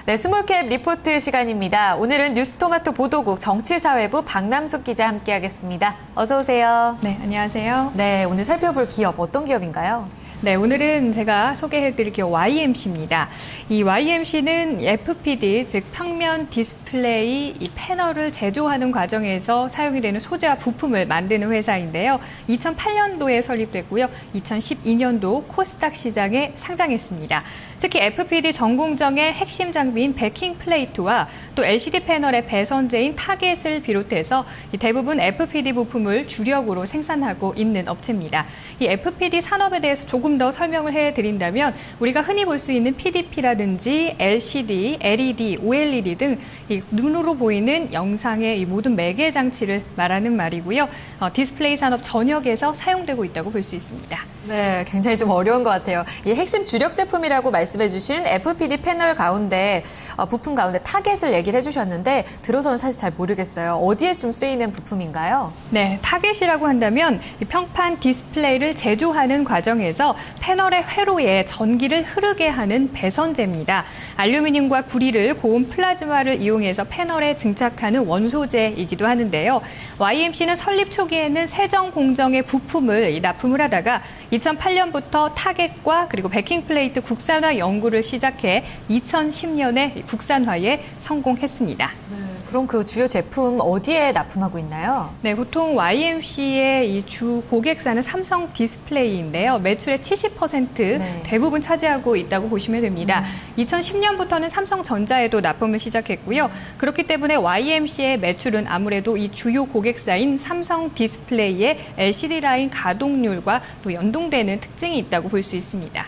네, 스몰캡 리포트 시간입니다. 오늘은 뉴스토마토 보도국 정치사회부 박남숙 기자 함께하겠습니다. 어서 오세요. 네, 안녕하세요. 네, 오늘 살펴볼 기업 어떤 기업인가요? 네, 오늘은 제가 소개해드릴 기업 YMC입니다. 이 YMC는 FPD, 즉 평면 디스플레이 이 패널을 제조하는 과정에서 사용이 되는 소재와 부품을 만드는 회사인데요. 2008년도에 설립됐고요. 2012년도 코스닥 시장에 상장했습니다. 특히 FPD 전공정의 핵심 장비인 베킹 플레이트와 또 LCD 패널의 배선재인 타겟을 비롯해서 대부분 FPD 부품을 주력으로 생산하고 있는 업체입니다. 이 FPD 산업에 대해서 조금 더 설명을 해드린다면 우리가 흔히 볼 수 있는 PDP라든지 LCD, LED, OLED 등 이 눈으로 보이는 영상의 이 모든 매개 장치를 말하는 말이고요. 디스플레이 산업 전역에서 사용되고 있다고 볼 수 있습니다. 네, 굉장히 좀 어려운 것 같아요. 이 핵심 주력 제품이라고 말씀해주신 FPD 패널 가운데 부품 가운데 타겟을 얘기를 해주셨는데 들어서는 사실 잘 모르겠어요. 어디에 좀 쓰이는 부품인가요? 네, 타겟이라고 한다면 이 평판 디스플레이를 제조하는 과정에서 패널의 회로에 전기를 흐르게 하는 배선재입니다. 알루미늄과 구리를 고온 플라즈마를 이용해서 패널에 증착하는 원소재이기도 하는데요. YMC는 설립 초기에는 세정공정의 부품을 납품을 하다가 2008년부터 타겟과 그리고 베킹 플레이트 국산화 연구를 시작해 2010년에 국산화에 성공했습니다. 네, 그럼 그 주요 제품 어디에 납품하고 있나요? 네, 보통 YMC의 이 주 고객사는 삼성 디스플레이인데요. 매출의 70% 네. 대부분 차지하고 있다고 보시면 됩니다. 2010년부터는 삼성전자에도 납품을 시작했고요. 그렇기 때문에 YMC의 매출은 아무래도 이 주요 고객사인 삼성 디스플레이의 LCD 라인 가동률과 또 연동되는 특징이 있다고 볼 수 있습니다.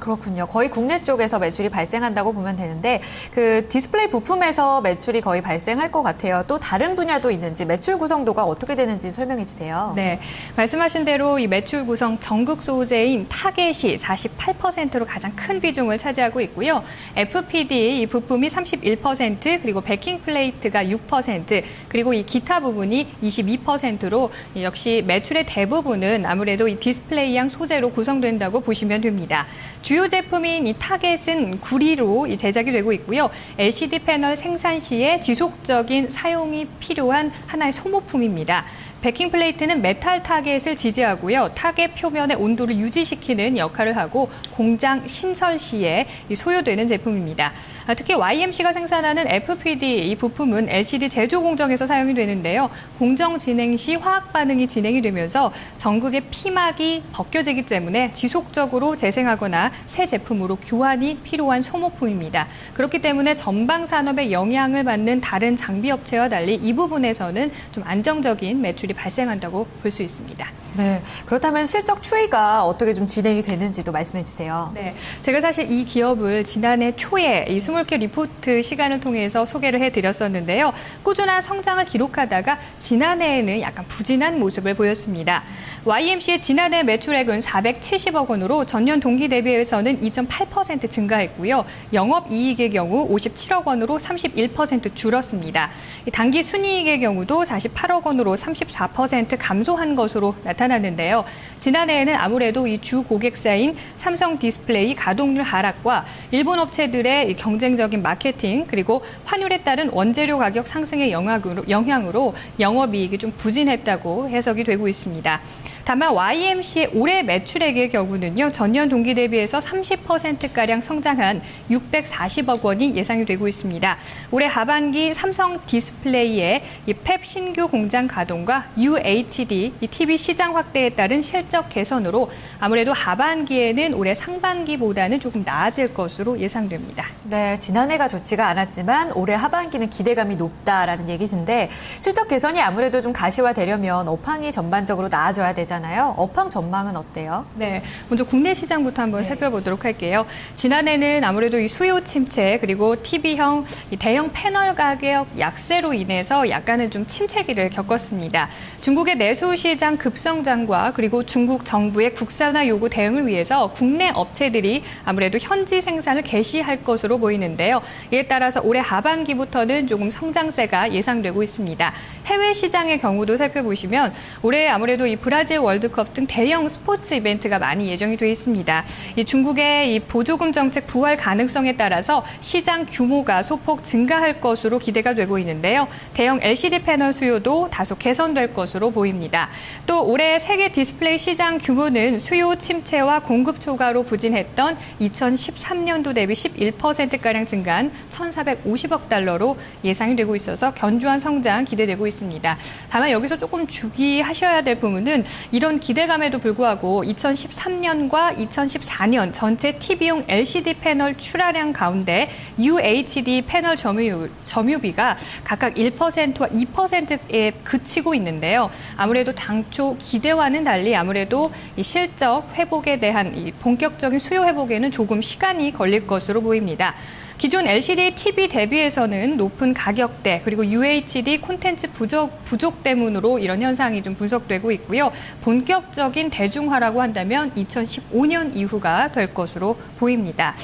그렇군요. 거의 국내 쪽에서 매출이 발생한다고 보면 되는데 그 디스플레이 부품에서 매출이 거의 발생할 것 같아요. 또 다른 분야도 있는지 매출 구성도가 어떻게 되는지 설명해 주세요. 네, 말씀하신 대로 이 매출 구성 전극 소재인 타겟이 48%로 가장 큰 비중을 차지하고 있고요. FPD 이 부품이 31%, 그리고 베킹 플레이트가 6%, 그리고 이 기타 부분이 22%로 역시 매출의 대부분은 아무래도 이 디스플레이형 소재로 구성된다고 보시면 됩니다. 주요 제품인 이 타겟은 구리로 제작이 되고 있고요. LCD 패널 생산 시에 지속적인 사용이 필요한 하나의 소모품입니다. 베킹 플레이트는 메탈 타겟을 지지하고요. 타겟 표면의 온도를 유지시키는 역할을 하고 공장 신설 시에 소요되는 제품입니다. 특히 YMC가 생산하는 FPD 이 부품은 LCD 제조 공정에서 사용이 되는데요. 공정 진행 시 화학 반응이 진행이 되면서 전극의 피막이 벗겨지기 때문에 지속적으로 재생하거나 새 제품으로 교환이 필요한 소모품입니다. 그렇기 때문에 전방 산업에 영향을 받는 다른 장비 업체와 달리 이 부분에서는 좀 안정적인 매출이 발생한다고 볼 수 있습니다. 네, 그렇다면 실적 추이가 어떻게 좀 진행이 되는지도 말씀해 주세요. 네, 제가 사실 이 기업을 지난해 초에 이 스몰캡 리포트 시간을 통해서 소개를 해드렸었는데요. 꾸준한 성장을 기록하다가 지난해에는 약간 부진한 모습을 보였습니다. YMC의 지난해 매출액은 470억 원으로 전년 동기 대비해서는 2.8% 증가했고요. 영업이익의 경우 57억 원으로 31% 줄었습니다. 단기 순이익의 경우도 48억 원으로 34% 감소한 것으로 나타났는데요. 지난해에는 아무래도 이 주 고객사인 삼성 디스플레이 가동률 하락과 일본 업체들의 경쟁적인 마케팅 그리고 환율에 따른 원재료 가격 상승의 영향으로 영업이익이 좀 부진했다고 해석이 되고 있습니다. 다만 YMC의 올해 매출액의 경우는요. 전년 동기 대비해서 30%가량 성장한 640억 원이 예상이 되고 있습니다. 올해 하반기 삼성 디스플레이의 이 팹 신규 공장 가동과 UHD 이 TV 시장 확대에 따른 실적 개선으로 아무래도 하반기에는 올해 상반기보다는 조금 나아질 것으로 예상됩니다. 네, 지난해가 좋지가 않았지만 올해 하반기는 기대감이 높다라는 얘기신데 실적 개선이 아무래도 좀 가시화되려면 업황이 전반적으로 나아져야 되잖아요. 업황 전망은 어때요? 네, 먼저 국내 시장부터 한번 살펴보도록 할게요. 지난해는 아무래도 이 수요 침체 그리고 TV형 이 대형 패널 가격 약세로 인해서 약간은 좀 침체기를 겪었습니다. 중국의 내수 시장 급성장과 그리고 중국 정부의 국산화 요구 대응을 위해서 국내 업체들이 아무래도 현지 생산을 개시할 것으로 보이는데요. 이에 따라서 올해 하반기부터는 조금 성장세가 예상되고 있습니다. 해외 시장의 경우도 살펴보시면 올해 아무래도 이 브라질 월드컵 등 대형 스포츠 이벤트가 많이 예정이 돼 있습니다. 이 중국의 이 보조금 정책 부활 가능성에 따라서 시장 규모가 소폭 증가할 것으로 기대가 되고 있는데요. 대형 LCD 패널 수요도 다소 개선될 것으로 보입니다. 또 올해 세계 디스플레이 시장 규모는 수요 침체와 공급 초과로 부진했던 2013년도 대비 11%가량 증가한 1,450억 달러로 예상이 되고 있어서 견조한 성장 기대되고 있습니다. 다만 여기서 조금 주의하셔야 될 부분은 이런 기대감에도 불구하고 2013년과 2014년 전체 TV용 LCD 패널 출하량 가운데 UHD 패널 점유비가 각각 1%와 2%에 그치고 있는데요. 아무래도 당초 기대와는 달리 아무래도 이 실적 회복에 대한 이 본격적인 수요 회복에는 조금 시간이 걸릴 것으로 보입니다. 기존 LCD TV 대비해서는 높은 가격대 그리고 UHD 콘텐츠 부족 때문으로 이런 현상이 좀 분석되고 있고요. 본격적인 대중화라고 한다면 2015년 이후가 될 것으로 보입니다.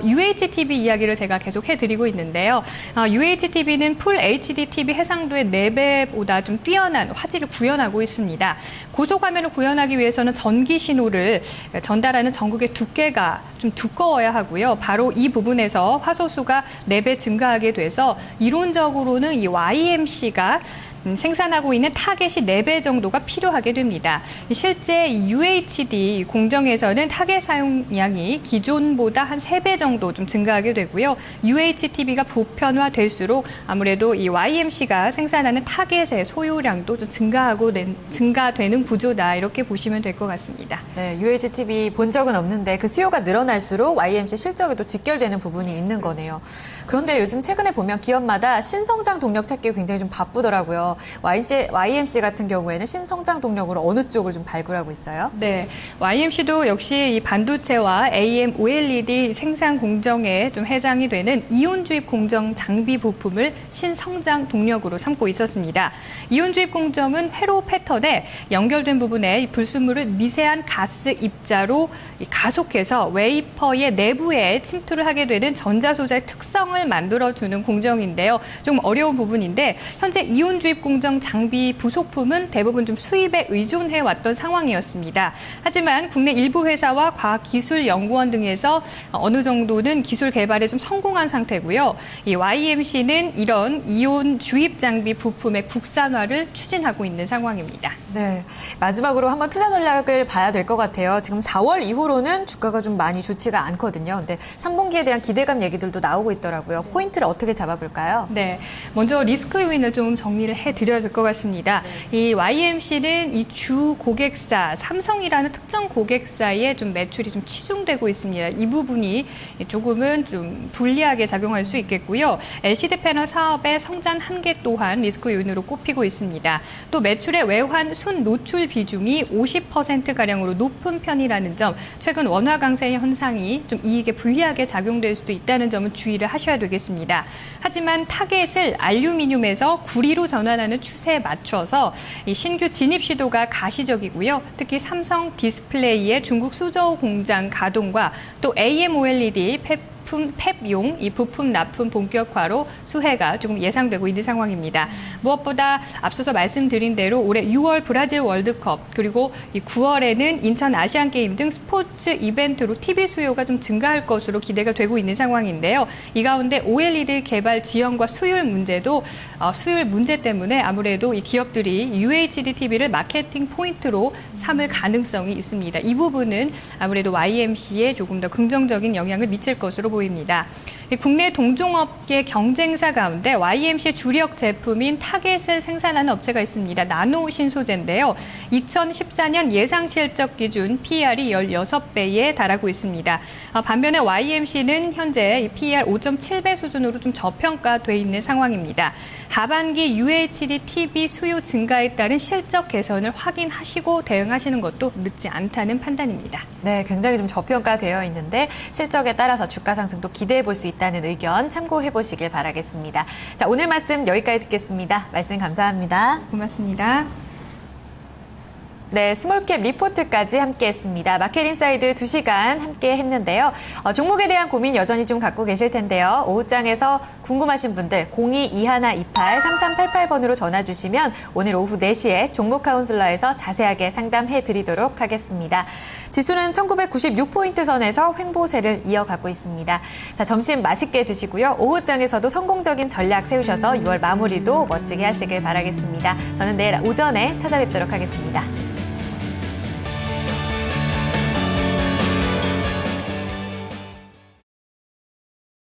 UHTV 이야기를 제가 계속 해드리고 있는데요. UHTV는 풀 HD TV 해상도의 4배보다 좀 뛰어난 화질을 구현하고 있습니다. 고속화면을 구현하기 위해서는 전기 신호를 전달하는 전극의 두께가 좀 두꺼워야 하고요. 바로 이 부분에서 화소수가 4배 증가하게 돼서 이론적으로는 이 YMC가 생산하고 있는 타겟이 4배 정도가 필요하게 됩니다. 실제 UHD 공정에서는 타겟 사용량이 기존보다 한 3배 정도 좀 증가하게 되고요. UHTV가 보편화될수록 아무래도 이 YMC가 생산하는 타겟의 소요량도 좀 증가되는 구조다 이렇게 보시면 될 것 같습니다. 네, UHTV 본 적은 없는데 그 수요가 늘어날수록 YMC 실적에도 직결되는 부분이 있는 거네요. 그런데 요즘 최근에 보면 기업마다 신성장 동력 찾기 굉장히 좀 바쁘더라고요. YMC 같은 경우에는 신성장 동력으로 어느 쪽을 좀 발굴하고 있어요? 네, YMC도 역시 이 반도체와 AM, OLED 생산 공정에 좀 해당이 되는 이온 주입 공정 장비 부품을 신성장 동력으로 삼고 있었습니다. 이온 주입 공정은 회로 패턴에 연결된 부분에 불순물을 미세한 가스 입자로 가속해서 웨이퍼의 내부에 침투를 하게 되는 전자소자의 특성을 만들어주는 공정인데요. 좀 어려운 부분인데 현재 이온 주입 공정 장비 부속품은 대부분 좀 수입에 의존해 왔던 상황이었습니다. 하지만 국내 일부 회사와 과학기술연구원 등에서 어느 정도는 기술 개발에 좀 성공한 상태고요. 이 YMC는 이런 이온 주입 장비 부품의 국산화를 추진하고 있는 상황입니다. 네, 마지막으로 한번 투자 전략을 봐야 될 것 같아요. 지금 4월 이후로는 주가가 좀 많이 좋지가 않거든요. 근데 3분기에 대한 기대감 얘기들도 나오고 있더라고요. 포인트를 어떻게 잡아볼까요? 네, 먼저 리스크 요인을 좀 정리를 해드려야 될 것 같습니다. 이 YMC는 이 주 고객사, 삼성이라는 특정 고객사에 좀 매출이 좀 치중되고 있습니다. 이 부분이 조금은 좀 불리하게 작용할 수 있겠고요. LCD 패널 사업의 성장 한계 또한 리스크 요인으로 꼽히고 있습니다. 또 매출의 외환 순 노출 비중이 50%가량으로 높은 편이라는 점, 최근 원화 강세 현상이 좀 이익에 불리하게 작용될 수도 있다는 점은 주의를 하셔야 되겠습니다. 하지만 타겟을 알루미늄에서 구리로 전환하는 추세에 맞춰서 이 신규 진입 시도가 가시적이고요. 특히 삼성 디스플레이의 중국 수저우 공장 가동과 또 AMOLED 펩용 이 부품 납품 본격화로 수혜가 조금 예상되고 있는 상황입니다. 무엇보다 앞서서 말씀드린 대로 올해 6월 브라질 월드컵 그리고 이 9월에는 인천 아시안 게임 등 스포츠 이벤트로 TV 수요가 좀 증가할 것으로 기대가 되고 있는 상황인데요. 이 가운데 OLED 개발 지연과 수율 문제 때문에 아무래도 이 기업들이 UHD TV를 마케팅 포인트로 삼을 가능성이 있습니다. 이 부분은 아무래도 YMC에 조금 더 긍정적인 영향을 미칠 것으로 보입니다. 국내 동종업계 경쟁사 가운데 YMC의 주력 제품인 타겟을 생산하는 업체가 있습니다. 나노 신소재인데요. 2014년 예상 실적 기준 PER이 16배에 달하고 있습니다. 반면에 YMC는 현재 PER 5.7배 수준으로 좀 저평가돼 있는 상황입니다. 하반기 UHD TV 수요 증가에 따른 실적 개선을 확인하시고 대응하시는 것도 늦지 않다는 판단입니다. 네, 굉장히 좀 저평가되어 있는데 실적에 따라서 주가 상승도 기대해 볼 수 있다는 의견 참고해 보시길 바라겠습니다. 자, 오늘 말씀 여기까지 듣겠습니다. 말씀 감사합니다. 고맙습니다. 네, 스몰캡 리포트까지 함께했습니다. 마켓인사이드 2시간 함께 했는데요. 종목에 대한 고민 여전히 좀 갖고 계실 텐데요. 오후장에서 궁금하신 분들 02-2128-3388번으로 전화 주시면 오늘 오후 4시에 종목 카운슬러에서 자세하게 상담해 드리도록 하겠습니다. 지수는 1996포인트 선에서 횡보세를 이어가고 있습니다. 자, 점심 맛있게 드시고요. 오후장에서도 성공적인 전략 세우셔서 6월 마무리도 멋지게 하시길 바라겠습니다. 저는 내일 오전에 찾아뵙도록 하겠습니다.